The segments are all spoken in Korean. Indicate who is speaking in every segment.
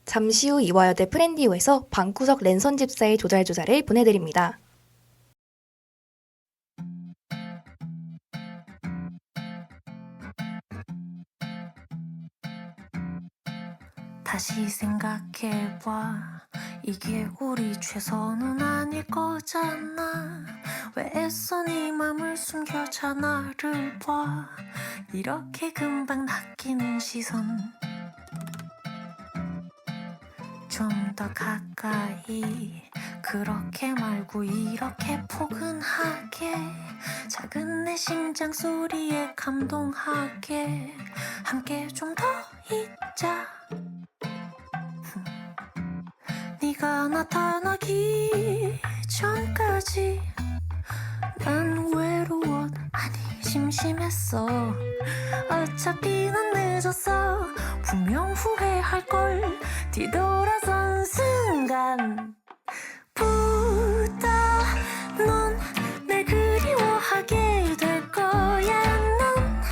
Speaker 1: 잠시 후 이화여대 프렌디오에서 방구석 랜선 집사의 조잘조잘을 보내드립니다.
Speaker 2: 다시 생각해봐. 이게 우리 최선은 아닐 거잖아. 왜 애써 네 맘을 숨겨자 나를 봐. 이렇게 금방 낚이는 시선. 좀 더 가까이. 그렇게 말고 이렇게 포근하게. 작은 내 심장 소리에 감동하게. 함께 좀 더 있자. 네가 나타나기 전까지 난 외로워. 아니 심심했어. 어차피 난 늦었어. 분명 후회할걸. 뒤돌아선 순간 부터 넌 날 그리워하게 될 거야. 넌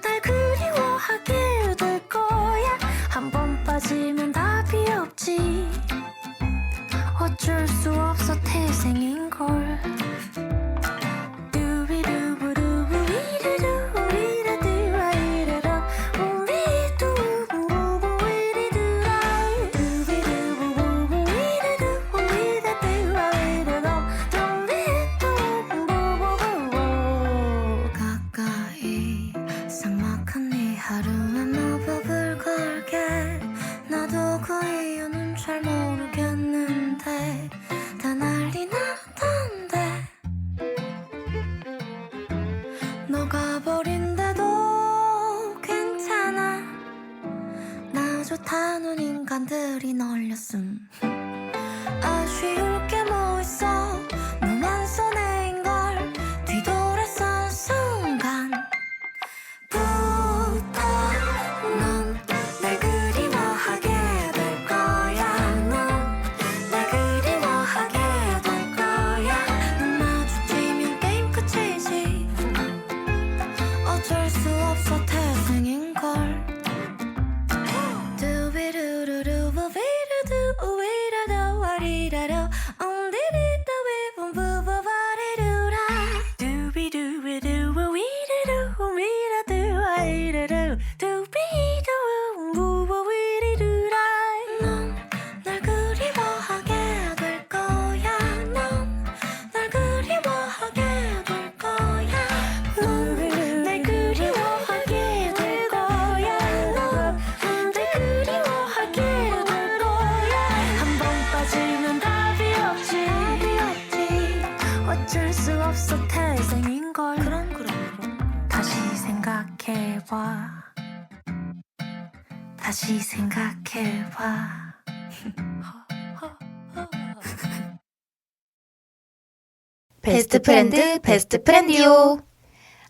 Speaker 2: 날 그리워하게 될 거야. 한 번 빠지면 답이 없지. 어쩔 수 없어 태생인걸. 가까이 삭막한 네 하루에 마법을 걸게. 나도 그 이유는 잘 모르겠는데 다 난리 나던데. 너가 버린데도 괜찮아. 나 좋다는 인간들이 널렸음. 아쉬울 게 뭐 있어. 너만 손해인걸. 뒤돌아선 순간 부터 넌 날 그리워하게 될 거야. 넌 날 그리워하게 될 거야. 눈 마주치면 게임 끝이지. 어쩔 수 없어 태생인걸. 두비루루루부비루두위라도 옹디리도 위분부부바리루라. 두비두비두위루루위라두와이루루 두비두부부위리루라. 넌 날 그리워하게 될 거야. 넌 날 그리워하게 될 거야. 넌 날 그리워하게 될 거야. 넌 날 그리워하게 될 거야. 한 번 빠지면 답이 없지. 어쩔 수 없어 태생인걸. 그럼 다시 생각해봐. 다시 생각해봐.
Speaker 1: 베스트 프렌드, 베스트 프렌디오.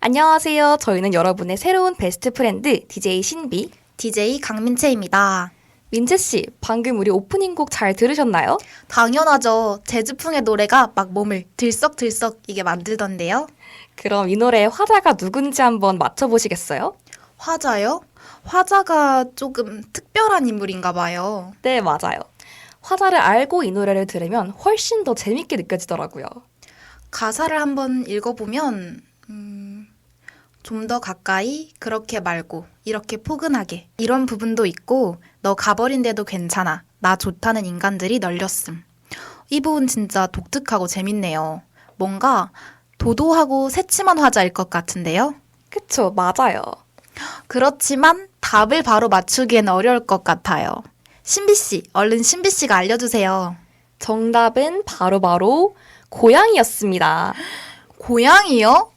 Speaker 1: 안녕하세요. 저희는 여러분의 새로운 베스트 프렌드 DJ 신비,
Speaker 3: DJ 강민채입니다.
Speaker 1: 민채씨, 방금 우리 오프닝 곡 잘 들으셨나요?
Speaker 3: 당연하죠. 재즈풍의 노래가 막 몸을 들썩들썩 이게 만들던데요.
Speaker 1: 그럼 이 노래의 화자가 누군지 한번 맞춰보시겠어요?
Speaker 3: 화자요? 화자가 조금 특별한 인물인가 봐요.
Speaker 1: 네, 맞아요. 화자를 알고 이 노래를 들으면 훨씬 더 재밌게 느껴지더라고요.
Speaker 3: 가사를 한번 읽어보면 좀 더 가까이, 그렇게 말고, 이렇게 포근하게 이런 부분도 있고, 너 가버린데도 괜찮아. 나 좋다는 인간들이 널렸음. 이 부분 진짜 독특하고 재밌네요. 뭔가 도도하고 새침한 화자일 것 같은데요?
Speaker 1: 그쵸, 맞아요.
Speaker 3: 그렇지만 답을 바로 맞추기엔 어려울 것 같아요. 신비씨, 얼른 신비씨가 알려주세요.
Speaker 1: 정답은 바로 고양이였습니다.
Speaker 3: 고양이요?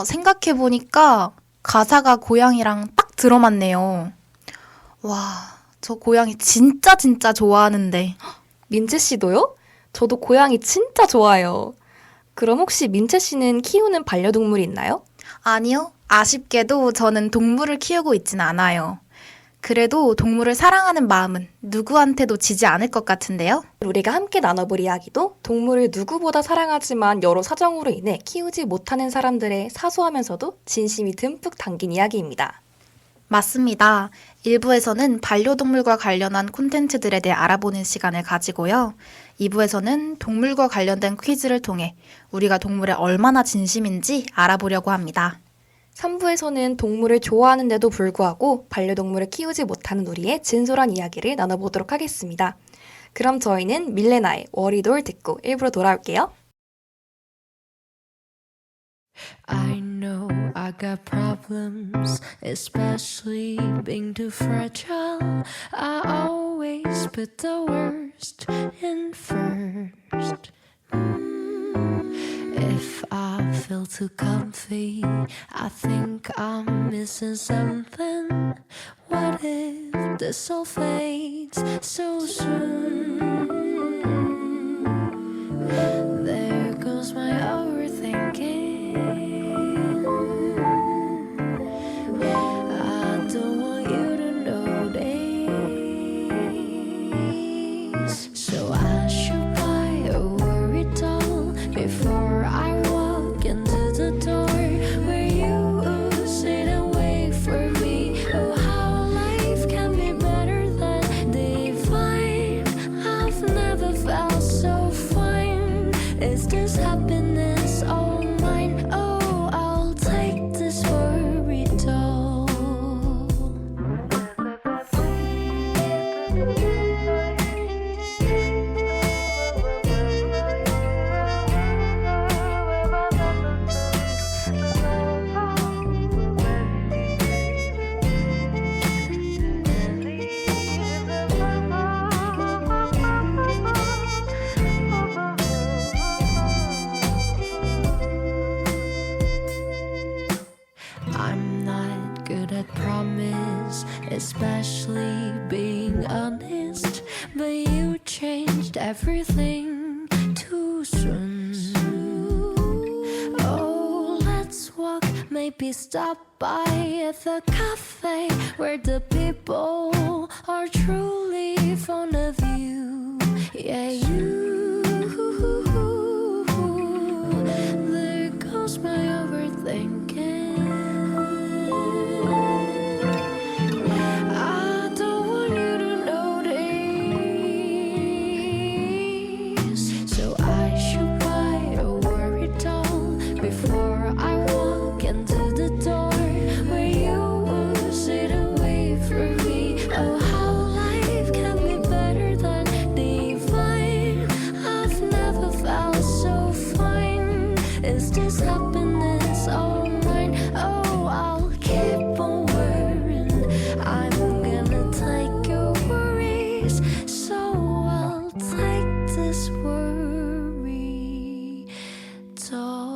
Speaker 3: 생각해보니까 가사가 고양이랑 딱 들어맞네요. 와, 저 고양이 진짜 좋아하는데.
Speaker 1: 민채 씨도요? 저도 고양이 진짜 좋아해요. 그럼 혹시 민채 씨는 키우는 반려동물이 있나요?
Speaker 3: 아니요, 아쉽게도 저는 동물을 키우고 있진 않아요. 그래도 동물을 사랑하는 마음은 누구한테도 지지 않을 것 같은데요?
Speaker 1: 우리가 함께 나눠볼 이야기도 동물을 누구보다 사랑하지만 여러 사정으로 인해 키우지 못하는 사람들의 사소하면서도 진심이 듬뿍 담긴 이야기입니다.
Speaker 3: 맞습니다. 1부에서는 반려동물과 관련한 콘텐츠들에 대해 알아보는 시간을 가지고요. 2부에서는 동물과 관련된 퀴즈를 통해 우리가 동물에 얼마나 진심인지 알아보려고 합니다.
Speaker 1: 3부에서는 동물을 좋아하는데도 불구하고 반려동물을 키우지 못하는 우리의 진솔한 이야기를 나눠보도록 하겠습니다. 그럼 저희는 밀레나의 워리돌 듣고 1부로 돌아올게요.
Speaker 2: I know I got problems, especially being too fragile. I always put the worst in first. If I feel too comfy, I think I'm missing something. What if this all fades so soon? There goes my overthinking. I don't want you to notice, so I should buy a worry doll before I walk into the door where you sit and wait for me. Oh, how life can be better than divine. I've never felt so fine. Is this happiness all mine? Oh, I'll take this worry doll. I'm not good at promise, especially being honest. But you changed everything too soon. Oh, let's walk, maybe stop by at the cafe where the people are truly fond of you. Yeah, you. There goes my overthinking. I don't want you to notice, so I should buy a worry doll before I walk into the door where you sit and wait for me. Oh, how life can be better than divine. I've never felt so fine. Is this happiness all mine? Oh, I'll keep on worrying. I'm gonna take your worries, so I'll take this worry doll.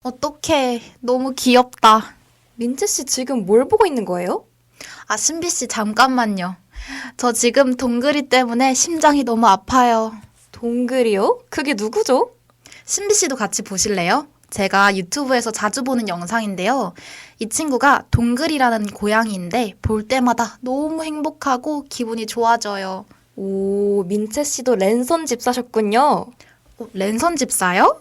Speaker 3: 어떡해. 너무 귀엽다.
Speaker 1: 민채씨 지금 뭘 보고 있는 거예요?
Speaker 3: 아, 신비씨, 잠깐만요. 저 지금 동그리 때문에 심장이 너무 아파요.
Speaker 1: 동글이요? 그게 누구죠?
Speaker 3: 신비씨도 같이 보실래요? 제가 유튜브에서 자주 보는 영상인데요. 이 친구가 동글이라는 고양이인데 볼 때마다 너무 행복하고 기분이 좋아져요.
Speaker 1: 오, 민채씨도 랜선 집사셨군요.
Speaker 3: 랜선 집사요?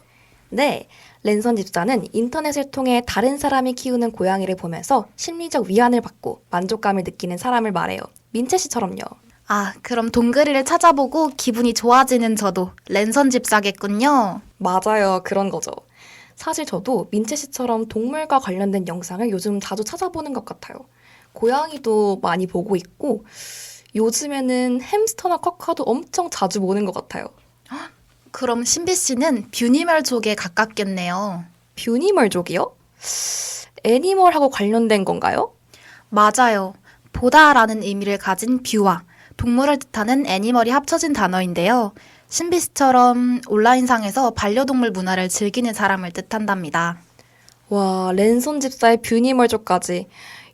Speaker 1: 네, 랜선 집사는 인터넷을 통해 다른 사람이 키우는 고양이를 보면서 심리적 위안을 받고 만족감을 느끼는 사람을 말해요. 민채씨처럼요.
Speaker 3: 아, 그럼 동그리를 찾아보고 기분이 좋아지는 저도 랜선 집사겠군요.
Speaker 1: 맞아요, 그런 거죠. 사실 저도 민채씨처럼 동물과 관련된 영상을 요즘 자주 찾아보는 것 같아요. 고양이도 많이 보고 있고 요즘에는 햄스터나 쿼카도 엄청 자주 보는 것 같아요.
Speaker 3: 그럼 신비씨는 뷰니멀족에 가깝겠네요.
Speaker 1: 뷰니멀족이요? 애니멀하고 관련된 건가요?
Speaker 3: 맞아요. 보다라는 의미를 가진 뷰와 동물을 뜻하는 애니멀이 합쳐진 단어인데요. 신비씨처럼 온라인상에서 반려동물 문화를 즐기는 사람을 뜻한답니다.
Speaker 1: 와, 랜선 집사의 뷰니멀족까지.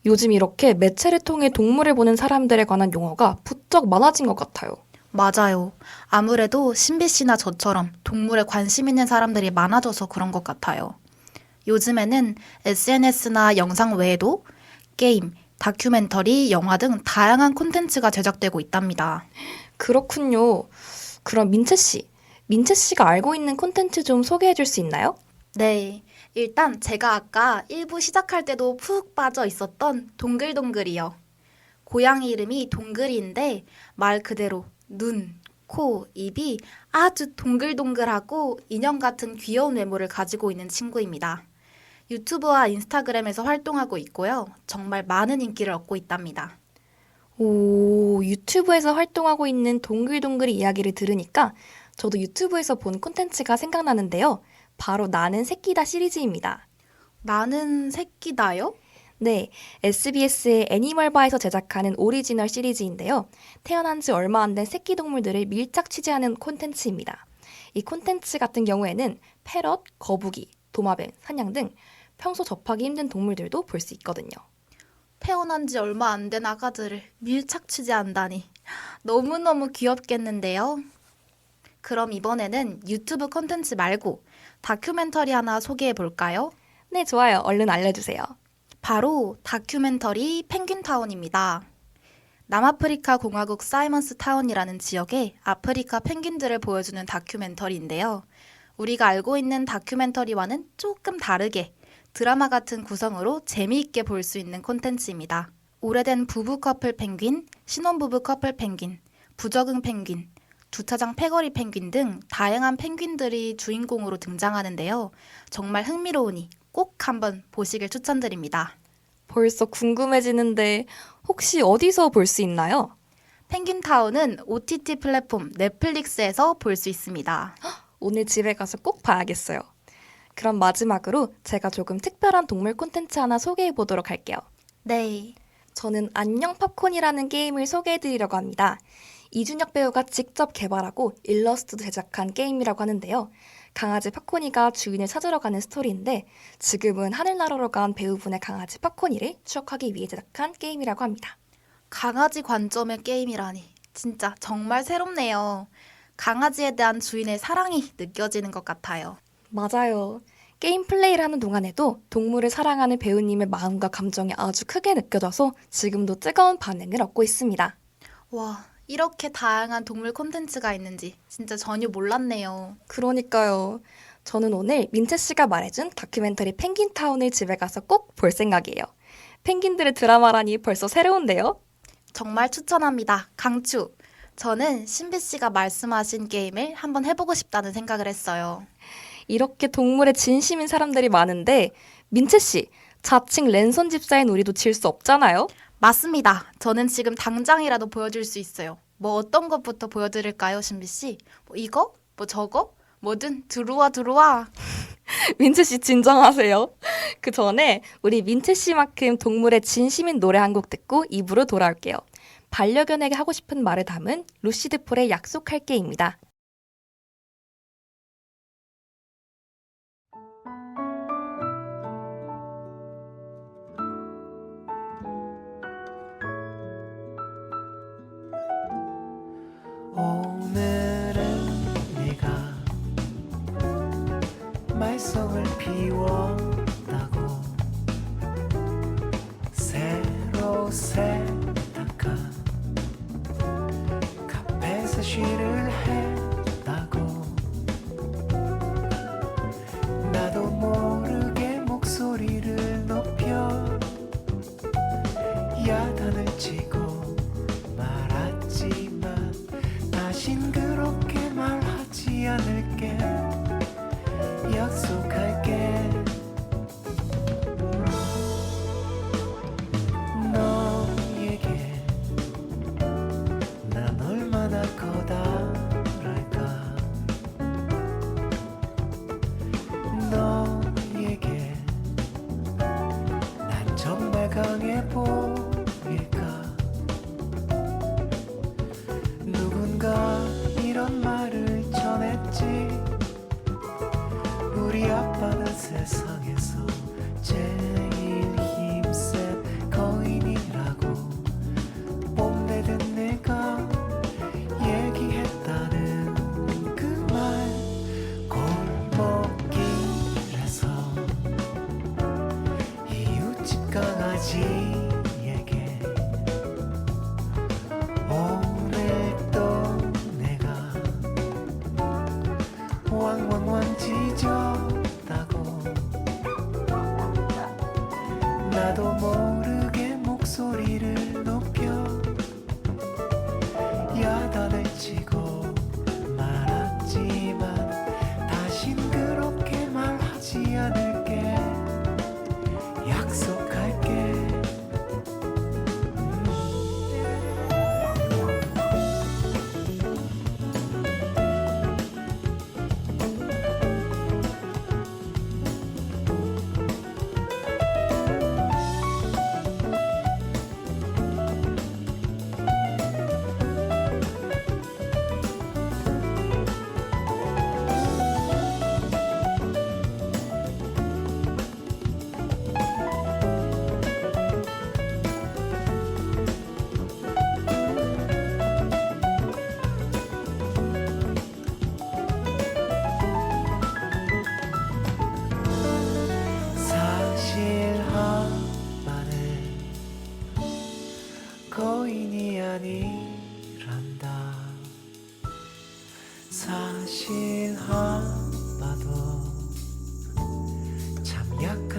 Speaker 1: 요즘 이렇게 매체를 통해 동물을 보는 사람들에 관한 용어가 부쩍 많아진 것 같아요.
Speaker 3: 맞아요. 아무래도 신비씨나 저처럼 동물에 관심 있는 사람들이 많아져서 그런 것 같아요. 요즘에는 SNS나 영상 외에도 게임, 다큐멘터리, 영화 등 다양한 콘텐츠가 제작되고 있답니다.
Speaker 1: 그렇군요. 그럼 민채 씨, 민채 씨가 알고 있는 콘텐츠 좀 소개해 줄 수 있나요?
Speaker 3: 네, 일단 제가 아까 1부 시작할 때도 푹 빠져 있었던 동글동글이요. 고양이 이름이 동글인데 말 그대로 눈, 코, 입이 아주 동글동글하고 인형 같은 귀여운 외모를 가지고 있는 친구입니다. 유튜브와 인스타그램에서 활동하고 있고요. 정말 많은 인기를 얻고 있답니다.
Speaker 1: 오, 유튜브에서 활동하고 있는 동글동글 이야기를 들으니까 저도 유튜브에서 본 콘텐츠가 생각나는데요. 바로 나는 새끼다 시리즈입니다.
Speaker 3: 나는 새끼다요?
Speaker 1: 네, SBS의 애니멀바에서 제작하는 오리지널 시리즈인데요. 태어난 지 얼마 안 된 새끼 동물들을 밀착 취재하는 콘텐츠입니다. 이 콘텐츠 같은 경우에는 패럿, 거북이, 도마뱀, 사냥 등 평소 접하기 힘든 동물들도 볼 수 있거든요.
Speaker 3: 태어난 지 얼마 안 된 아가들을 밀착 취재한다니 너무너무 귀엽겠는데요. 그럼 이번에는 유튜브 콘텐츠 말고 다큐멘터리 하나 소개해 볼까요?
Speaker 1: 네, 좋아요. 얼른 알려주세요.
Speaker 3: 바로 다큐멘터리 펭귄타운입니다. 남아프리카 공화국 사이먼스 타운이라는 지역의 아프리카 펭귄들을 보여주는 다큐멘터리인데요. 우리가 알고 있는 다큐멘터리와는 조금 다르게 드라마 같은 구성으로 재미있게 볼 수 있는 콘텐츠입니다. 오래된 부부 커플 펭귄, 신혼부부 커플 펭귄, 부적응 펭귄, 주차장 패거리 펭귄 등 다양한 펭귄들이 주인공으로 등장하는데요. 정말 흥미로우니 꼭 한번 보시길 추천드립니다.
Speaker 1: 벌써 궁금해지는데 혹시 어디서 볼 수 있나요?
Speaker 3: 펭귄타운은 OTT 플랫폼 넷플릭스에서 볼 수 있습니다.
Speaker 1: 오늘 집에 가서 꼭 봐야겠어요. 그럼 마지막으로 제가 조금 특별한 동물 콘텐츠 하나 소개해 보도록 할게요.
Speaker 3: 네.
Speaker 1: 저는 안녕 팝콘이라는 게임을 소개해 드리려고 합니다. 이준혁 배우가 직접 개발하고 일러스트도 제작한 게임이라고 하는데요. 강아지 팝콘이가 주인을 찾으러 가는 스토리인데 지금은 하늘나라로 간 배우분의 강아지 팝콘이를 추억하기 위해 제작한 게임이라고 합니다.
Speaker 3: 강아지 관점의 게임이라니 진짜 정말 새롭네요. 강아지에 대한 주인의 사랑이 느껴지는 것 같아요.
Speaker 1: 맞아요. 게임 플레이를 하는 동안에도 동물을 사랑하는 배우님의 마음과 감정이 아주 크게 느껴져서 지금도 뜨거운 반응을 얻고 있습니다.
Speaker 3: 와, 이렇게 다양한 동물 콘텐츠가 있는지 진짜 전혀 몰랐네요.
Speaker 1: 그러니까요. 저는 오늘 민채 씨가 말해준 다큐멘터리 펭귄타운을 집에 가서 꼭 볼 생각이에요. 펭귄들의 드라마라니 벌써 새로운데요?
Speaker 3: 정말 추천합니다. 강추. 저는 신비 씨가 말씀하신 게임을 한번 해보고 싶다는 생각을 했어요.
Speaker 1: 이렇게 동물에 진심인 사람들이 많은데 민채 씨, 자칭 랜선 집사인 우리도 질 수 없잖아요?
Speaker 3: 맞습니다. 저는 지금 당장이라도 보여줄 수 있어요. 뭐 어떤 것부터 보여드릴까요, 신비 씨? 뭐 이거? 뭐 저거? 뭐든 들어와 들어와.
Speaker 1: 민채 씨 진정하세요. 그 전에 우리 민채 씨만큼 동물에 진심인 노래 한 곡 듣고 입으로 돌아올게요. 반려견에게 하고 싶은 말을 담은 루시드 폴의 약속할게입니다.
Speaker 4: 오늘은 네가 말썽을 피웠다고 새로 세탁한 카펫에 쉬를 했다고 나도 모르게 목소리를 높여 야단을 치고 말았지만 다신 그렇게 말하지 않을게 약속할게 너에게 난 얼마나 커다랄까 너에게 난 정말 강해 보일까 누군가 이런 말을 전했지 우리 아빠는 세상에서 제일 힘센 거인이라고 뽐내던 내가 얘기했다는 그 말 골목길에서 이웃집 강아지에게 오늘도 내가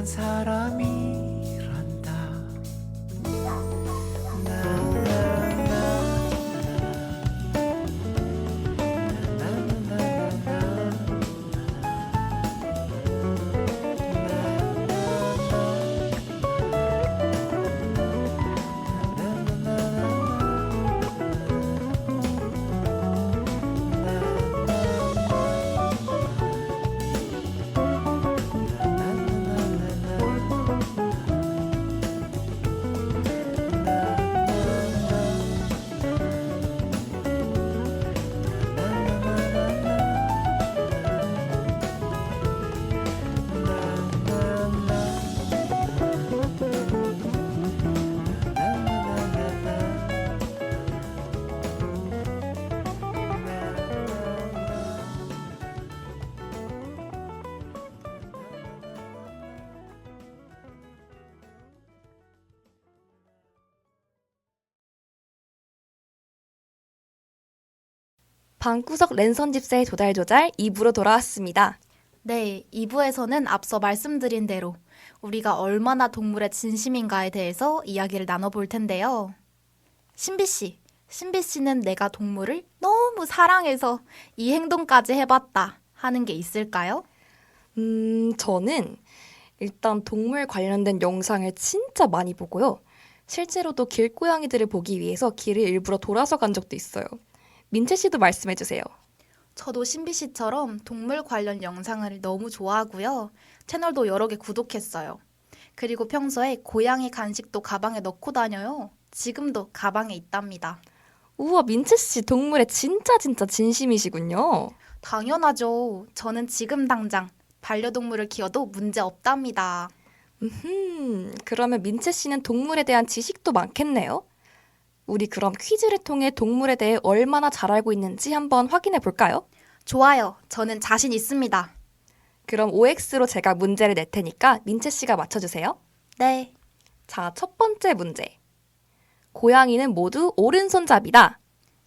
Speaker 4: 착한 사람이란다.
Speaker 1: 방구석 랜선 집사의 조달조달 2부로 돌아왔습니다.
Speaker 3: 네, 2부에서는 앞서 말씀드린 대로 우리가 얼마나 동물의 진심인가에 대해서 이야기를 나눠볼 텐데요. 신비 씨는 내가 동물을 너무 사랑해서 이 행동까지 해봤다 하는 게 있을까요?
Speaker 1: 저는 일단 동물 관련된 영상을 진짜 많이 보고요. 실제로도 길고양이들을 보기 위해서 길을 일부러 돌아서 간 적도 있어요. 민채 씨도 말씀해 주세요.
Speaker 3: 저도 신비 씨처럼 동물 관련 영상을 너무 좋아하고요. 채널도 여러 개 구독했어요. 그리고 평소에 고양이 간식도 가방에 넣고 다녀요. 지금도 가방에 있답니다.
Speaker 1: 우와, 민채 씨 동물에 진짜 진심이시군요.
Speaker 3: 당연하죠. 저는 지금 당장 반려동물을 키워도 문제 없답니다.
Speaker 1: 그러면 민채 씨는 동물에 대한 지식도 많겠네요. 우리 그럼 퀴즈를 통해 동물에 대해 얼마나 잘 알고 있는지 한번 확인해 볼까요?
Speaker 3: 좋아요. 저는 자신 있습니다.
Speaker 1: 그럼 OX로 제가 문제를 낼 테니까 민채 씨가 맞춰주세요.
Speaker 3: 네.
Speaker 1: 자, 첫 번째 문제. 고양이는 모두 오른손잡이다.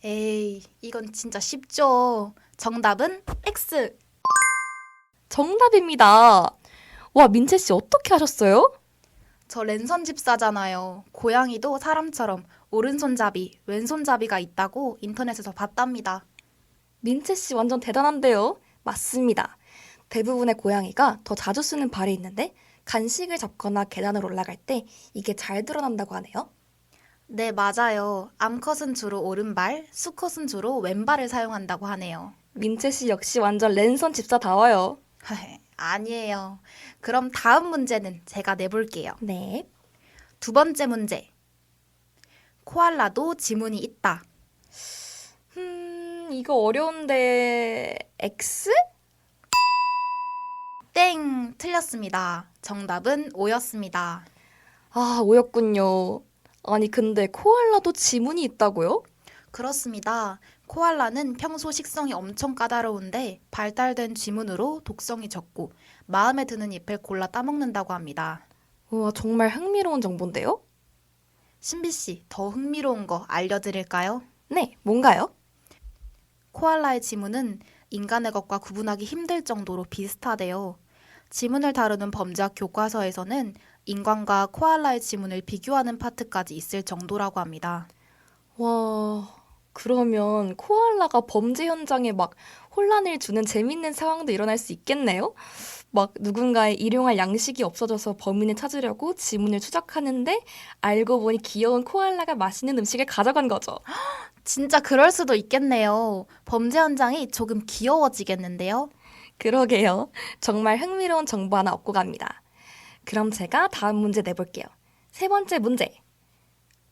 Speaker 3: 에이, 이건 진짜 쉽죠. 정답은 X.
Speaker 1: 정답입니다. 와, 민채 씨 어떻게 하셨어요?
Speaker 3: 저 랜선 집사잖아요. 고양이도 사람처럼 오른손잡이, 왼손잡이가 있다고 인터넷에서 봤답니다.
Speaker 1: 민채 씨 완전 대단한데요? 맞습니다. 대부분의 고양이가 더 자주 쓰는 발이 있는데 간식을 잡거나 계단을 올라갈 때 이게 잘 드러난다고 하네요.
Speaker 3: 네, 맞아요. 암컷은 주로 오른발, 수컷은 주로 왼발을 사용한다고 하네요.
Speaker 1: 민채 씨 역시 완전 랜선 집사다워요.
Speaker 3: 아니에요. 그럼 다음 문제는 제가 내볼게요.
Speaker 1: 네.
Speaker 3: 두 번째 문제. 코알라도 지문이 있다.
Speaker 1: 이거 어려운데 X?
Speaker 3: 땡! 틀렸습니다. 정답은 O였습니다.
Speaker 1: 아, 오였군요. 아니, 근데 코알라도 지문이 있다고요?
Speaker 3: 그렇습니다. 코알라는 평소 식성이 엄청 까다로운데 발달된 쥐문으로 독성이 적고 마음에 드는 잎을 골라 따먹는다고 합니다.
Speaker 1: 우와, 정말 흥미로운 정보인데요?
Speaker 3: 신비 씨, 더 흥미로운 거 알려드릴까요?
Speaker 1: 네, 뭔가요?
Speaker 3: 코알라의 지문은 인간의 것과 구분하기 힘들 정도로 비슷하대요. 지문을 다루는 범죄학 교과서에서는 인간과 코알라의 지문을 비교하는 파트까지 있을 정도라고 합니다.
Speaker 1: 와, 그러면 코알라가 범죄 현장에 막 혼란을 주는 재밌는 상황도 일어날 수 있겠네요? 막 누군가의 일용할 양식이 없어져서 범인을 찾으려고 지문을 추적하는데 알고 보니 귀여운 코알라가 맛있는 음식을 가져간 거죠.
Speaker 3: 진짜 그럴 수도 있겠네요. 범죄 현장이 조금 귀여워지겠는데요?
Speaker 1: 그러게요. 정말 흥미로운 정보 하나 얻고 갑니다. 그럼 제가 다음 문제 내볼게요. 세 번째 문제.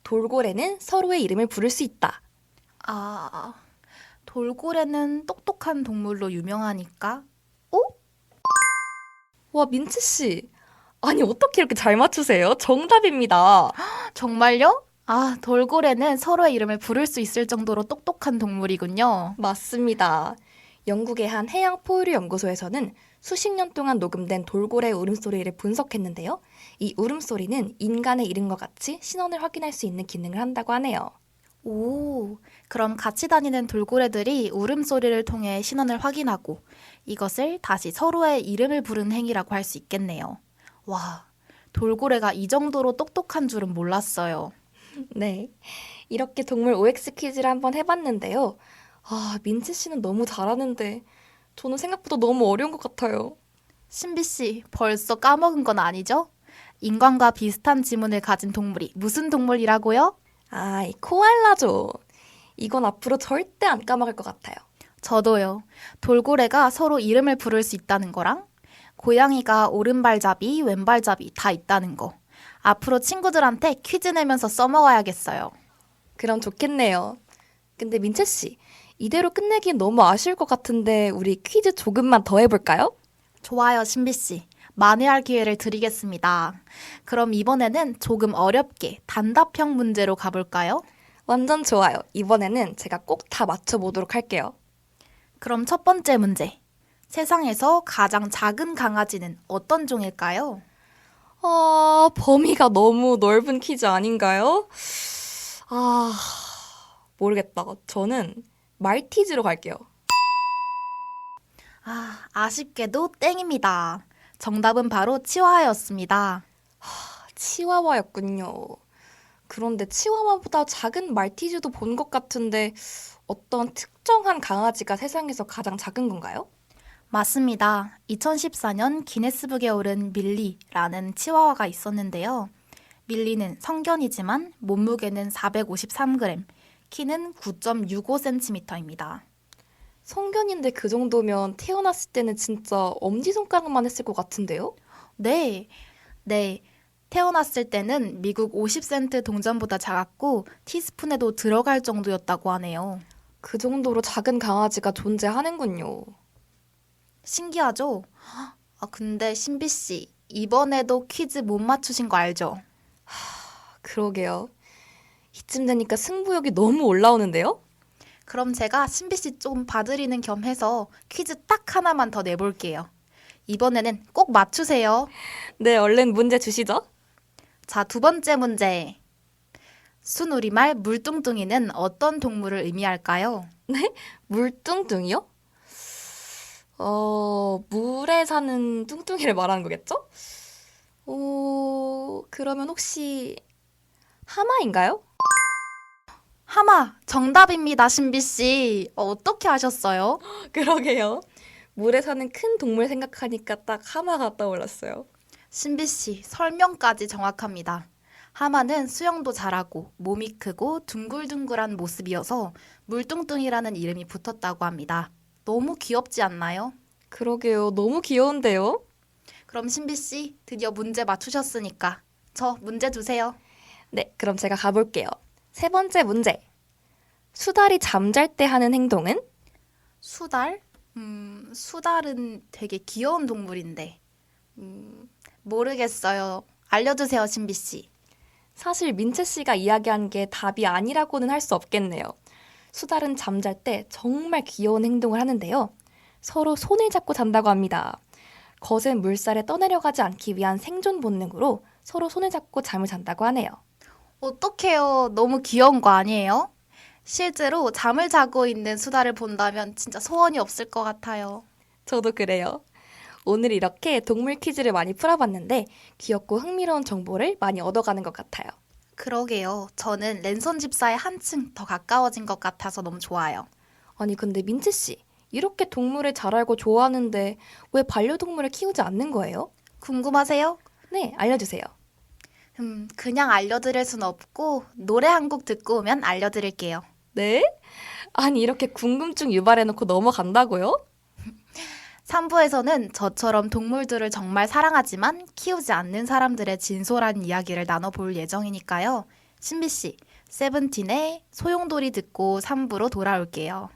Speaker 1: 돌고래는 서로의 이름을 부를 수 있다.
Speaker 3: 돌고래는 똑똑한 동물로 유명하니까.
Speaker 1: 와, 민채 씨. 아니, 어떻게 이렇게 잘 맞추세요? 정답입니다.
Speaker 3: 정말요? 돌고래는 서로의 이름을 부를 수 있을 정도로 똑똑한 동물이군요.
Speaker 1: 맞습니다. 영국의 한 해양 포유류 연구소에서는 수십 년 동안 녹음된 돌고래의 울음소리를 분석했는데요. 이 울음소리는 인간의 이름과 같이 신원을 확인할 수 있는 기능을 한다고 하네요.
Speaker 3: 오, 그럼 같이 다니는 돌고래들이 울음소리를 통해 신원을 확인하고 이것을 다시 서로의 이름을 부르는 행위라고 할 수 있겠네요. 와, 돌고래가 이 정도로 똑똑한 줄은 몰랐어요.
Speaker 1: 네. 이렇게 동물 OX 퀴즈를 한번 해봤는데요. 아, 민채 씨는 너무 잘하는데 저는 생각보다 너무 어려운 것 같아요.
Speaker 3: 신비 씨, 벌써 까먹은 건 아니죠? 인간과 비슷한 지문을 가진 동물이 무슨 동물이라고요?
Speaker 1: 아, 이 코알라죠. 이건 앞으로 절대 안 까먹을 것 같아요.
Speaker 3: 저도요. 돌고래가 서로 이름을 부를 수 있다는 거랑 고양이가 오른발잡이, 왼발잡이 다 있다는 거. 앞으로 친구들한테 퀴즈 내면서 써먹어야겠어요.
Speaker 1: 그럼 좋겠네요. 근데 민채 씨, 이대로 끝내기엔 너무 아쉬울 것 같은데 우리 퀴즈 조금만 더 해볼까요?
Speaker 3: 좋아요, 신비 씨. 만회할 기회를 드리겠습니다. 그럼 이번에는 조금 어렵게 단답형 문제로 가볼까요?
Speaker 1: 완전 좋아요. 이번에는 제가 꼭 다 맞춰보도록 할게요.
Speaker 3: 그럼 첫 번째 문제. 세상에서 가장 작은 강아지는 어떤 종일까요?
Speaker 1: 범위가 너무 넓은 퀴즈 아닌가요? 아, 모르겠다. 저는 말티즈로 갈게요.
Speaker 3: 아쉽게도 땡입니다. 정답은 바로 치와와였습니다.
Speaker 1: 치와와였군요. 그런데 치와와보다 작은 말티즈도 본 것 같은데 어떤 특정한 강아지가 세상에서 가장 작은 건가요?
Speaker 3: 맞습니다. 2014년 기네스북에 오른 밀리라는 치와와가 있었는데요. 밀리는 성견이지만 몸무게는 453g, 키는 9.65cm입니다.
Speaker 1: 성견인데 그 정도면 태어났을 때는 진짜 엄지손가락만 했을 것 같은데요?
Speaker 3: 네. 태어났을 때는 미국 50센트 동전보다 작았고 티스푼에도 들어갈 정도였다고 하네요.
Speaker 1: 그 정도로 작은 강아지가 존재하는군요.
Speaker 3: 신기하죠? 근데 신비 씨, 이번에도 퀴즈 못 맞추신 거 알죠?
Speaker 1: 그러게요. 이쯤 되니까 승부욕이 너무 올라오는데요?
Speaker 3: 그럼 제가 신비 씨 좀 봐드리는 겸 해서 퀴즈 딱 하나만 더 내볼게요. 이번에는 꼭 맞추세요.
Speaker 1: 네, 얼른 문제 주시죠.
Speaker 3: 자, 두 번째 문제. 순우리말 물뚱뚱이는 어떤 동물을 의미할까요?
Speaker 1: 물뚱뚱이요? 물에 사는 뚱뚱이를 말하는 거겠죠? 그러면 혹시 하마인가요?
Speaker 3: 하마, 정답입니다, 신비 씨. 어떻게 하셨어요?
Speaker 1: 그러게요. 물에 사는 큰 동물 생각하니까 딱 하마가 떠올랐어요.
Speaker 3: 신비 씨, 설명까지 정확합니다. 하마는 수영도 잘하고 몸이 크고 둥글둥글한 모습이어서 물뚱뚱이라는 이름이 붙었다고 합니다. 너무 귀엽지 않나요?
Speaker 1: 그러게요. 너무 귀여운데요?
Speaker 3: 그럼 신비 씨, 드디어 문제 맞추셨으니까 저 문제 주세요.
Speaker 1: 네, 그럼 제가 가볼게요. 세 번째 문제. 수달이 잠잘 때 하는 행동은?
Speaker 3: 수달? 수달은 되게 귀여운 동물인데. 모르겠어요. 알려주세요, 신비 씨.
Speaker 1: 사실 민채 씨가 이야기한 게 답이 아니라고는 할 수 없겠네요. 수달은 잠잘 때 정말 귀여운 행동을 하는데요. 서로 손을 잡고 잔다고 합니다. 거센 물살에 떠내려가지 않기 위한 생존 본능으로 서로 손을 잡고 잠을 잔다고 하네요.
Speaker 3: 어떡해요. 너무 귀여운 거 아니에요? 실제로 잠을 자고 있는 수달을 본다면 진짜 소원이 없을 것 같아요.
Speaker 1: 저도 그래요. 오늘 이렇게 동물 퀴즈를 많이 풀어봤는데 귀엽고 흥미로운 정보를 많이 얻어가는 것 같아요.
Speaker 3: 그러게요. 저는 랜선 집사에 한층 더 가까워진 것 같아서 너무 좋아요.
Speaker 1: 아니 근데 민채 씨, 이렇게 동물을 잘 알고 좋아하는데 왜 반려동물을 키우지 않는 거예요?
Speaker 3: 궁금하세요?
Speaker 1: 네, 알려주세요.
Speaker 3: 그냥 알려드릴 순 없고 노래 한 곡 듣고 오면 알려드릴게요.
Speaker 1: 네? 아니 이렇게 궁금증 유발해놓고 넘어간다고요?
Speaker 3: 3부에서는 저처럼 동물들을 정말 사랑하지만 키우지 않는 사람들의 진솔한 이야기를 나눠볼 예정이니까요. 신비씨, 세븐틴의 소용돌이 듣고 3부로 돌아올게요.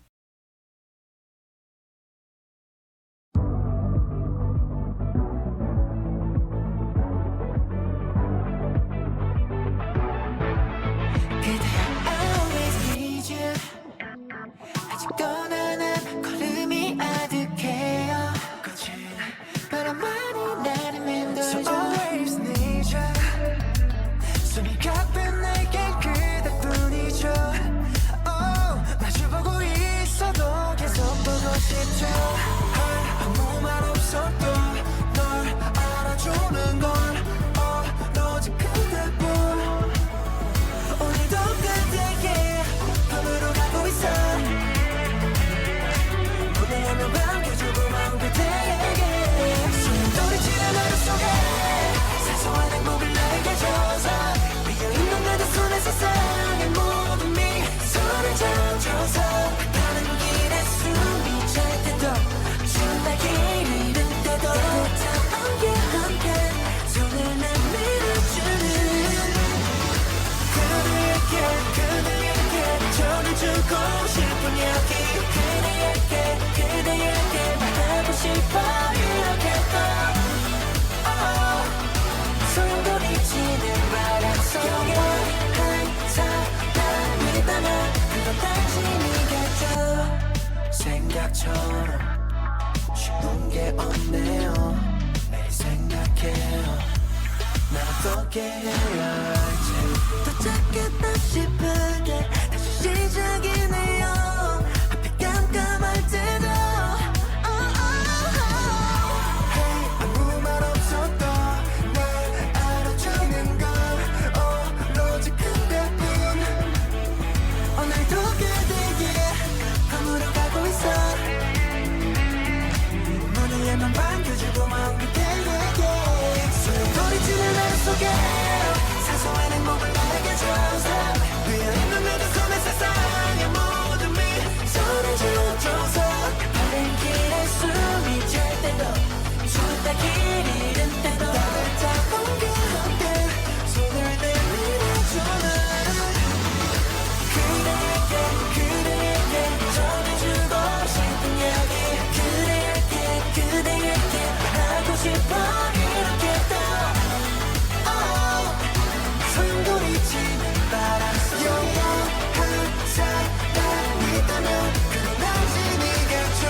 Speaker 4: always need you 아직도 나는 걸음이 아득해요 거친 바람만이 나를 맴돌죠 So always need you 숨이 가쁜 내겐 그대뿐이죠 Oh 마주보고 약처럼 쉬운 게 없네요. 매일 생각해요. 난 어떻게 해야 할지. 더 찾겠다 싶을 때 다시 시작이네요. 앞이 깜깜할 때도 Hey, 아무 말 없었던 날 알아주는 건 오로지 그대뿐. 오늘도 그대에게 허물어가고 있어. 문을 위에만 반겨주고 마음 그대에게 소용돌이치는 하루 속에 사소한 행복을 나에게 줘서 위아래 눈에도 손에 세상의 모든 미소를 지어줘서 바른 길에 숨이 찰 때도 춥다 길 잃은 때도 따뜻한 가운데 손을 내밀어주는 그대에게 전해주고 싶은 이야기 그대에게 하고 싶어 이렇게 또 소용돌이치는 바람 속에 영원한 사랑이 있다면 그건 당신이겠죠.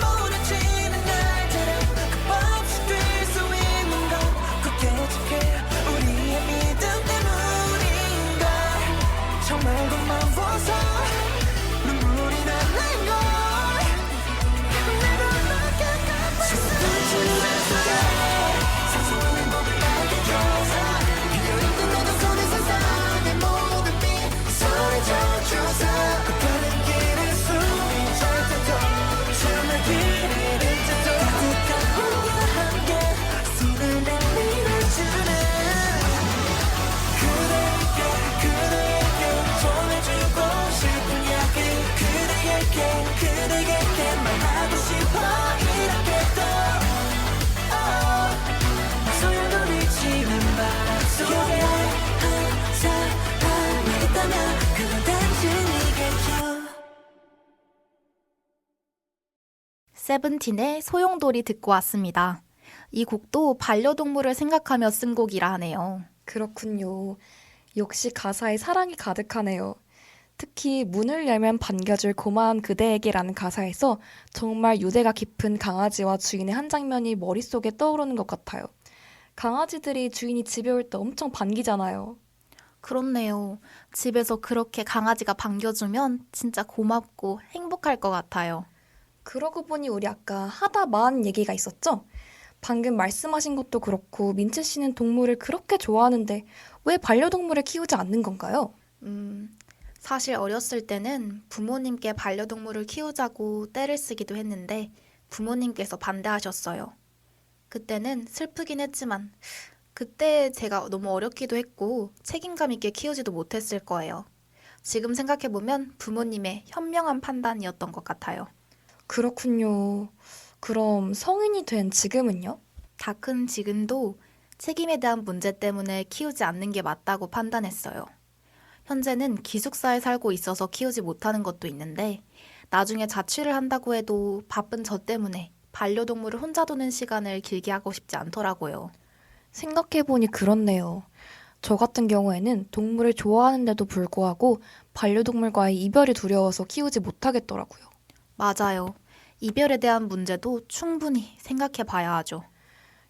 Speaker 4: 몰아치는 날처럼 끝없이 뛸 수 있는 건 굳게 지킬 우리의 믿음 때문인걸. 정말 고마워서 눈물이 나는 걸. 내가 너에게 갖고 있어. 소용돌이치는 날 속에 사소한 행복을 나에게 줘서 비어있는 너도 손에 세상의 모든 미소를 져줘서 가는 길에 숨이 찰 때도 정말 길 잃을 때도 따뜻한 꿈과 함께 손을 내밀어주는 그대에게 전해주고 싶은 이야기 그대에게 말하고 싶어 이렇게 또 소용돌이치는 바람 속에 한 사람이 있다면 그건 당신이겠죠.
Speaker 3: 세븐틴의 소용돌이 듣고 왔습니다. 이 곡도 반려동물을 생각하며 쓴 곡이라 하네요.
Speaker 1: 그렇군요. 역시 가사에 사랑이 가득하네요. 특히 문을 열면 반겨줄 고마운 그대에게라는 가사에서 정말 유대가 깊은 강아지와 주인의 한 장면이 머릿속에 떠오르는 것 같아요. 강아지들이 주인이 집에 올 때 엄청 반기잖아요.
Speaker 3: 그렇네요. 집에서 그렇게 강아지가 반겨주면 진짜 고맙고 행복할 것 같아요.
Speaker 1: 그러고 보니 우리 아까 하다 만 얘기가 있었죠? 방금 말씀하신 것도 그렇고 민채 씨는 동물을 그렇게 좋아하는데 왜 반려동물을 키우지 않는 건가요?
Speaker 3: 사실 어렸을 때는 부모님께 반려동물을 키우자고 떼를 쓰기도 했는데 부모님께서 반대하셨어요. 그때는 슬프긴 했지만 그때 제가 너무 어렵기도 했고 책임감 있게 키우지도 못했을 거예요. 지금 생각해보면 부모님의 현명한 판단이었던 것 같아요.
Speaker 1: 그렇군요. 그럼 성인이 된 지금은요?
Speaker 3: 다 큰 지금도 책임에 대한 문제 때문에 키우지 않는 게 맞다고 판단했어요. 현재는 기숙사에 살고 있어서 키우지 못하는 것도 있는데 나중에 자취를 한다고 해도 바쁜 저 때문에 반려동물을 혼자 두는 시간을 길게 하고 싶지 않더라고요.
Speaker 1: 생각해보니 그렇네요. 저 같은 경우에는 동물을 좋아하는데도 불구하고 반려동물과의 이별이 두려워서 키우지 못하겠더라고요.
Speaker 3: 맞아요. 이별에 대한 문제도 충분히 생각해 봐야 하죠.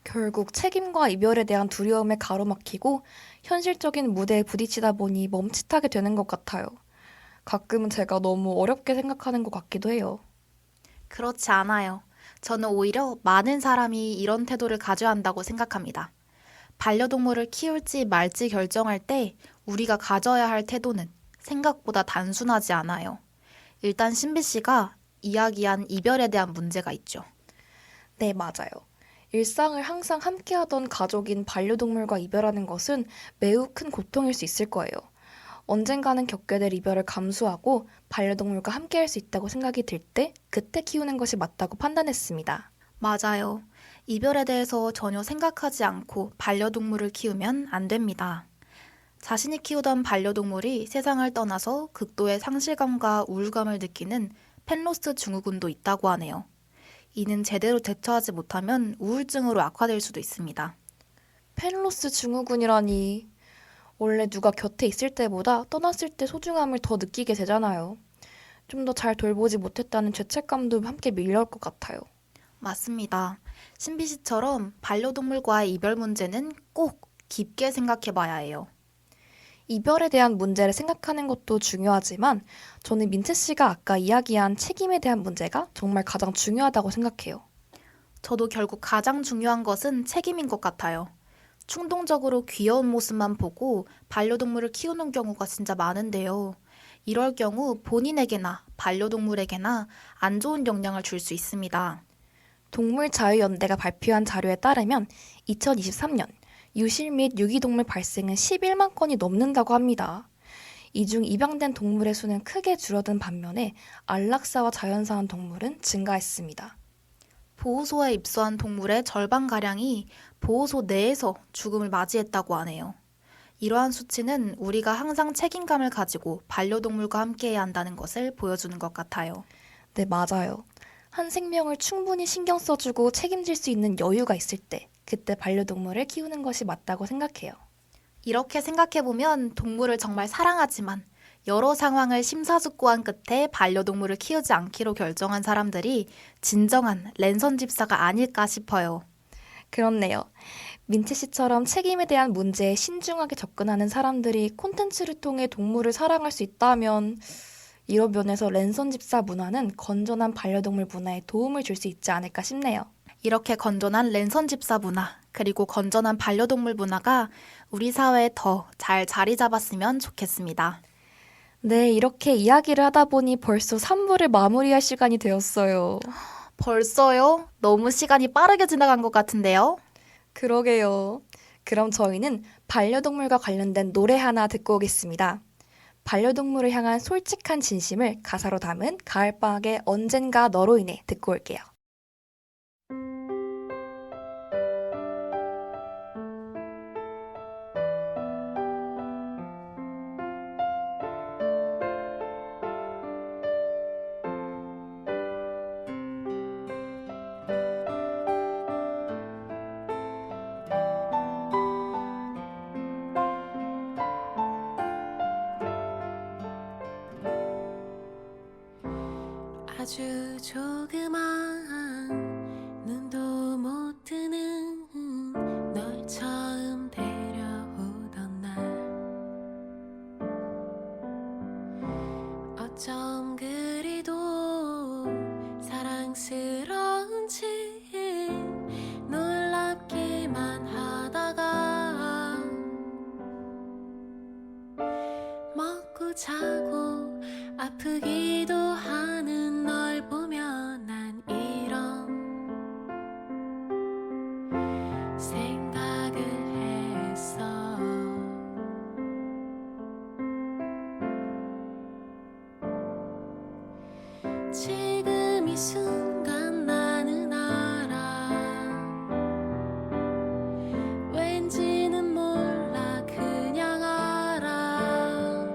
Speaker 1: 결국 책임과 이별에 대한 두려움에 가로막히고 현실적인 무대에 부딪히다 보니 멈칫하게 되는 것 같아요. 가끔은 제가 너무 어렵게 생각하는 것 같기도 해요.
Speaker 3: 그렇지 않아요. 저는 오히려 많은 사람이 이런 태도를 가져야 한다고 생각합니다. 반려동물을 키울지 말지 결정할 때 우리가 가져야 할 태도는 생각보다 단순하지 않아요. 일단 신비 씨가 이야기한 이별에 대한 문제가 있죠.
Speaker 1: 네, 맞아요. 일상을 항상 함께하던 가족인 반려동물과 이별하는 것은 매우 큰 고통일 수 있을 거예요. 언젠가는 겪게 될 이별을 감수하고 반려동물과 함께할 수 있다고 생각이 들 때 그때 키우는 것이 맞다고 판단했습니다.
Speaker 3: 맞아요. 이별에 대해서 전혀 생각하지 않고 반려동물을 키우면 안 됩니다. 자신이 키우던 반려동물이 세상을 떠나서 극도의 상실감과 우울감을 느끼는 펜로스트 증후군도 있다고 하네요. 이는 제대로 대처하지 못하면 우울증으로 악화될 수도 있습니다.
Speaker 1: 펜로스 증후군이라니. 원래 누가 곁에 있을 때보다 떠났을 때 소중함을 더 느끼게 되잖아요. 좀 더 잘 돌보지 못했다는 죄책감도 함께 밀려올 것 같아요.
Speaker 3: 맞습니다. 신비 씨처럼 반려동물과의 이별 문제는 꼭 깊게 생각해 봐야 해요.
Speaker 1: 이별에 대한 문제를 생각하는 것도 중요하지만 저는 민채 씨가 아까 이야기한 책임에 대한 문제가 정말 가장 중요하다고 생각해요.
Speaker 3: 저도 결국 가장 중요한 것은 책임인 것 같아요. 충동적으로 귀여운 모습만 보고 반려동물을 키우는 경우가 진짜 많은데요. 이럴 경우 본인에게나 반려동물에게나 안 좋은 영향을 줄 수 있습니다.
Speaker 1: 동물자유연대가 발표한 자료에 따르면 2023년 유실 및 유기동물 발생은 11만 건이 넘는다고 합니다. 이 중 입양된 동물의 수는 크게 줄어든 반면에 안락사와 자연사한 동물은 증가했습니다.
Speaker 3: 보호소에 입소한 동물의 절반가량이 보호소 내에서 죽음을 맞이했다고 하네요. 이러한 수치는 우리가 항상 책임감을 가지고 반려동물과 함께해야 한다는 것을 보여주는 것 같아요.
Speaker 1: 네, 맞아요. 한 생명을 충분히 신경 써주고 책임질 수 있는 여유가 있을 때, 그때 반려동물을 키우는 것이 맞다고 생각해요.
Speaker 3: 이렇게 생각해보면 동물을 정말 사랑하지만 여러 상황을 심사숙고한 끝에 반려동물을 키우지 않기로 결정한 사람들이 진정한 랜선 집사가 아닐까 싶어요.
Speaker 1: 그렇네요. 민채 씨처럼 책임에 대한 문제에 신중하게 접근하는 사람들이 콘텐츠를 통해 동물을 사랑할 수 있다면 이런 면에서 랜선 집사 문화는 건전한 반려동물 문화에 도움을 줄 수 있지 않을까 싶네요.
Speaker 3: 이렇게 건전한 랜선 집사 문화, 그리고 건전한 반려동물 문화가 우리 사회에 더 잘 자리 잡았으면 좋겠습니다.
Speaker 1: 네, 이렇게 이야기를 하다 보니 벌써 3부를 마무리할 시간이 되었어요.
Speaker 3: 벌써요? 너무 시간이 빠르게 지나간 것 같은데요?
Speaker 1: 그러게요. 그럼 저희는 반려동물과 관련된 노래 하나 듣고 오겠습니다. 반려동물을 향한 솔직한 진심을 가사로 담은 가을방학의 언젠가 너로 인해 듣고 올게요.
Speaker 2: 아주 조그만 눈도 못 뜨는 널 처음 데려오던 날 어쩜 그리도 사랑스러운지 놀랍기만 하다가 먹고 자고 아프기도 하는 널 보면 난 이런 생각을 했어. 지금 이 순간 나는 알아. 왠지는 몰라 그냥 알아.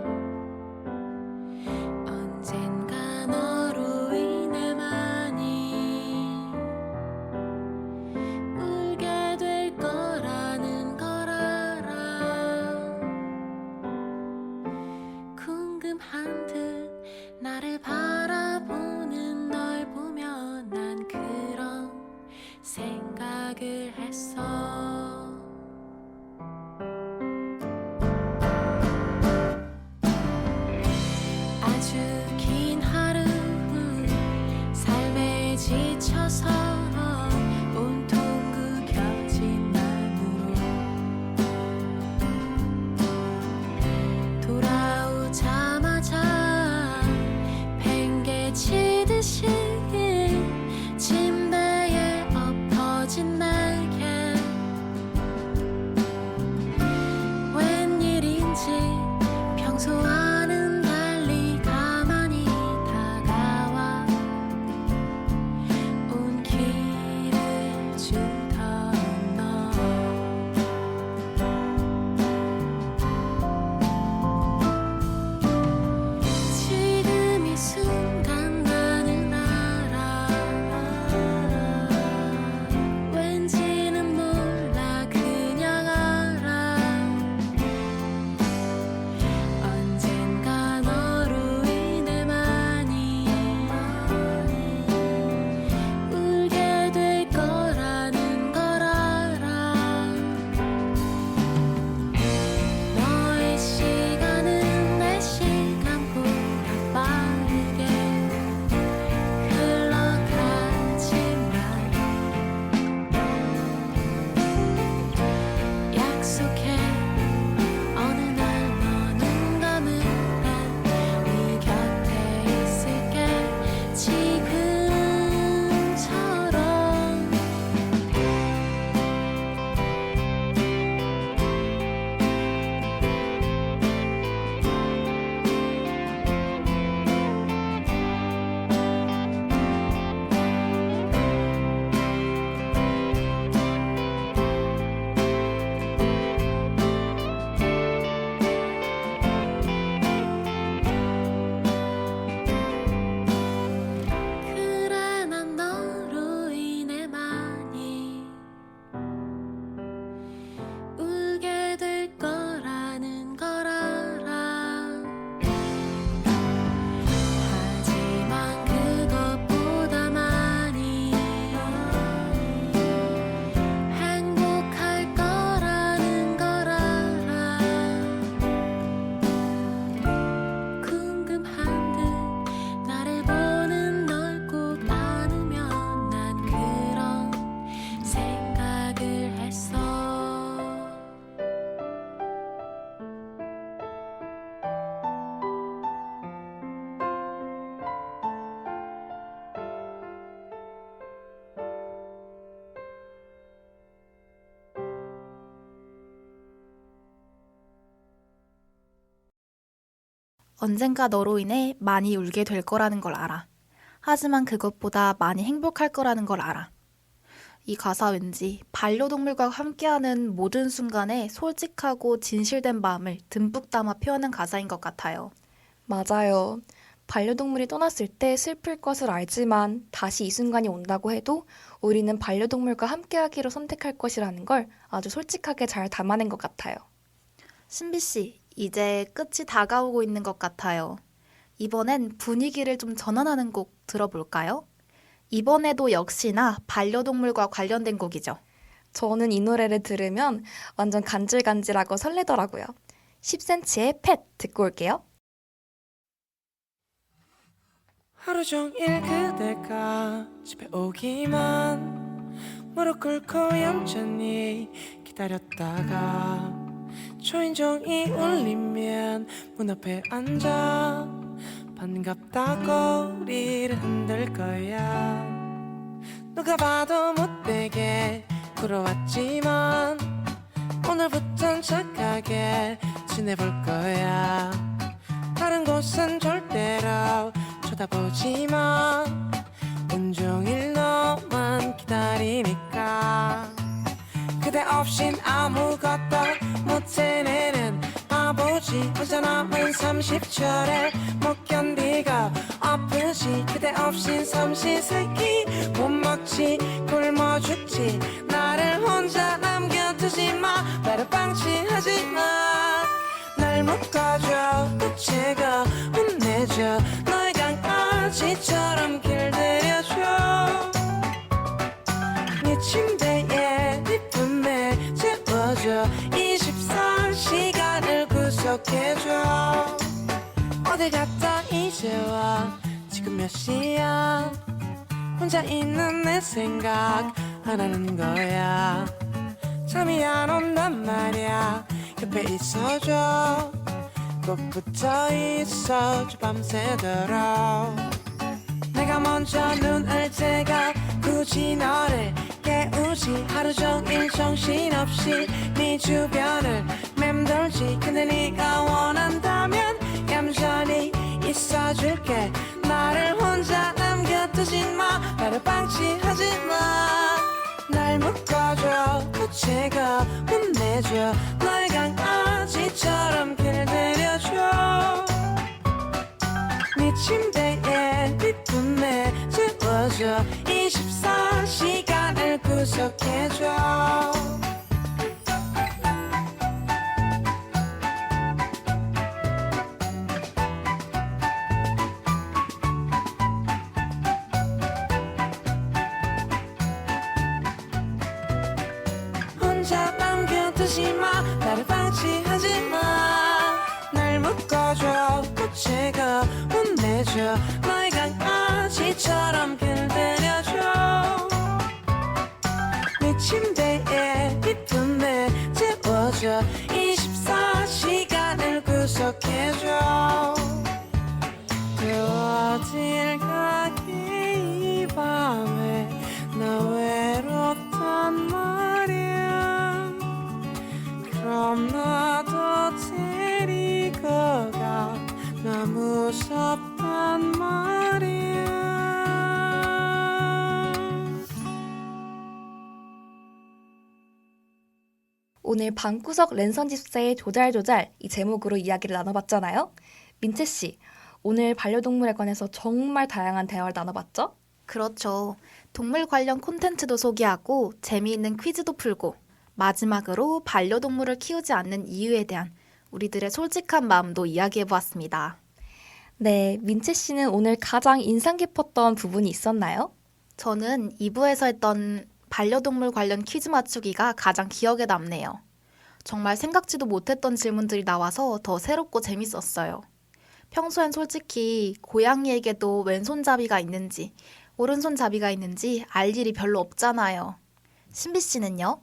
Speaker 3: 언젠가 너로 인해 많이 울게 될 거라는 걸 알아. 하지만 그것보다 많이 행복할 거라는 걸 알아. 이 가사 왠지 반려동물과 함께하는 모든 순간에 솔직하고 진실된 마음을 듬뿍 담아 표현한 가사인 것 같아요.
Speaker 1: 맞아요. 반려동물이 떠났을 때 슬플 것을 알지만 다시 이 순간이 온다고 해도 우리는 반려동물과 함께하기로 선택할 것이라는 걸 아주 솔직하게 잘 담아낸 것 같아요.
Speaker 3: 신비 씨, 이제 끝이 다가오고 있는 것 같아요. 이번엔 분위기를 좀 전환하는 곡 들어볼까요? 이번에도 역시나 반려동물과 관련된 곡이죠.
Speaker 1: 저는 이 노래를 들으면 완전 간질간질하고 설레더라고요. 10cm의 펫 듣고 올게요.
Speaker 5: 하루 종일 그대가 집에 오기만 무릎 꿇고 얌전히 기다렸다가 초인종이 울리면 문 앞에 앉아 반갑다고 우리를 흔들 거야. 누가 봐도 못되게 굴어왔지만 오늘부턴 착하게 지내볼 거야. 다른 곳은 절대로 쳐다보지마. 온종일 너만 기다리니까. 그대 없인 아무것도 못해내는 바보지. 혼자 남은 30초를 못 견디고 아프지. 그대 없인 삼시세끼 못 먹지. 굶어 죽지. 나를 혼자 남겨두지마. 나를 방치하지마. 날 묶어줘 부채고 혼내줘. 너의 강아지처럼 길들여줘. 네 침대에 네 품에 재워줘. 24시간을 구속해줘. 어디 갔다 이제 와. 지금 몇 시야. 혼자 있는 내 생각 안 하는 거야. 잠이 안 온단 말야. 옆에 있어줘. 꼭 붙어 있어줘 밤새도록. 내가 먼저 눈을 뜨가 굳이 너를 깨우지. 하루 종일 정신없이 네 주변을 맴돌지. 근데 네가 원한다면 얌전히 있어줄게. 나를 혼자 남겨두지마. 나를 방치하지마. 날 묶어줘 부채고 혼내줘. 너의 강아지처럼 길들여줘. 네 침대에 네 품에 재워줘. 24시간을 구속해줘. 혼자 남겨두지마. 나를 방치하지마. 날 묶어줘 부채고 혼내줘. 너의 강아지처럼 길들여줘. 네 침대에 네 품에 재워줘. 24시간을 구속해줘. 또 어딜 가게 이 밤에 나 외롭단 말이야. 그럼 나도 데리고 가. 나 무섭단 말이야.
Speaker 1: 오늘 방구석 랜선 집사의 조잘조잘 이 제목으로 이야기를 나눠봤잖아요. 민채 씨, 오늘 반려동물에 관해서 정말 다양한 대화를 나눠봤죠?
Speaker 3: 그렇죠. 동물 관련 콘텐츠도 소개하고 재미있는 퀴즈도 풀고 마지막으로 반려동물을 키우지 않는 이유에 대한 우리들의 솔직한 마음도 이야기해보았습니다.
Speaker 1: 네, 민채 씨는 오늘 가장 인상 깊었던 부분이 있었나요?
Speaker 3: 저는 2부에서 했던 반려동물 관련 퀴즈 맞추기가 가장 기억에 남네요. 정말 생각지도 못했던 질문들이 나와서 더 새롭고 재밌었어요. 평소엔 솔직히 고양이에게도 왼손잡이가 있는지 오른손잡이가 있는지 알 일이 별로 없잖아요. 신비 씨는요?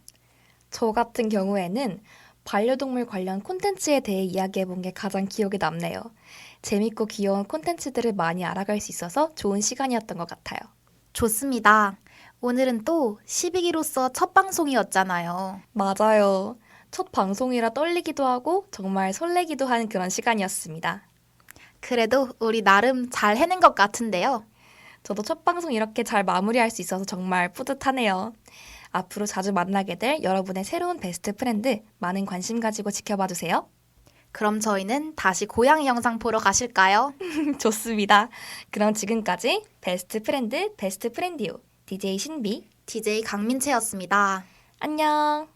Speaker 1: 저 같은 경우에는 반려동물 관련 콘텐츠에 대해 이야기해본 게 가장 기억에 남네요. 재밌고 귀여운 콘텐츠들을 많이 알아갈 수 있어서 좋은 시간이었던 것 같아요.
Speaker 3: 좋습니다. 오늘은 또 12기로서 첫 방송이었잖아요.
Speaker 1: 맞아요. 첫 방송이라 떨리기도 하고 정말 설레기도 한 그런 시간이었습니다.
Speaker 3: 그래도 우리 나름 잘 해낸 것 같은데요.
Speaker 1: 저도 첫 방송 이렇게 잘 마무리할 수 있어서 정말 뿌듯하네요. 앞으로 자주 만나게 될 여러분의 새로운 베스트 프렌드 많은 관심 가지고 지켜봐 주세요.
Speaker 3: 그럼 저희는 다시 고양이 영상 보러 가실까요?
Speaker 1: 좋습니다. 그럼 지금까지 베스트 프렌드, 베스트 프렌디오 DJ 신비
Speaker 3: DJ 강민채였습니다.
Speaker 1: 안녕.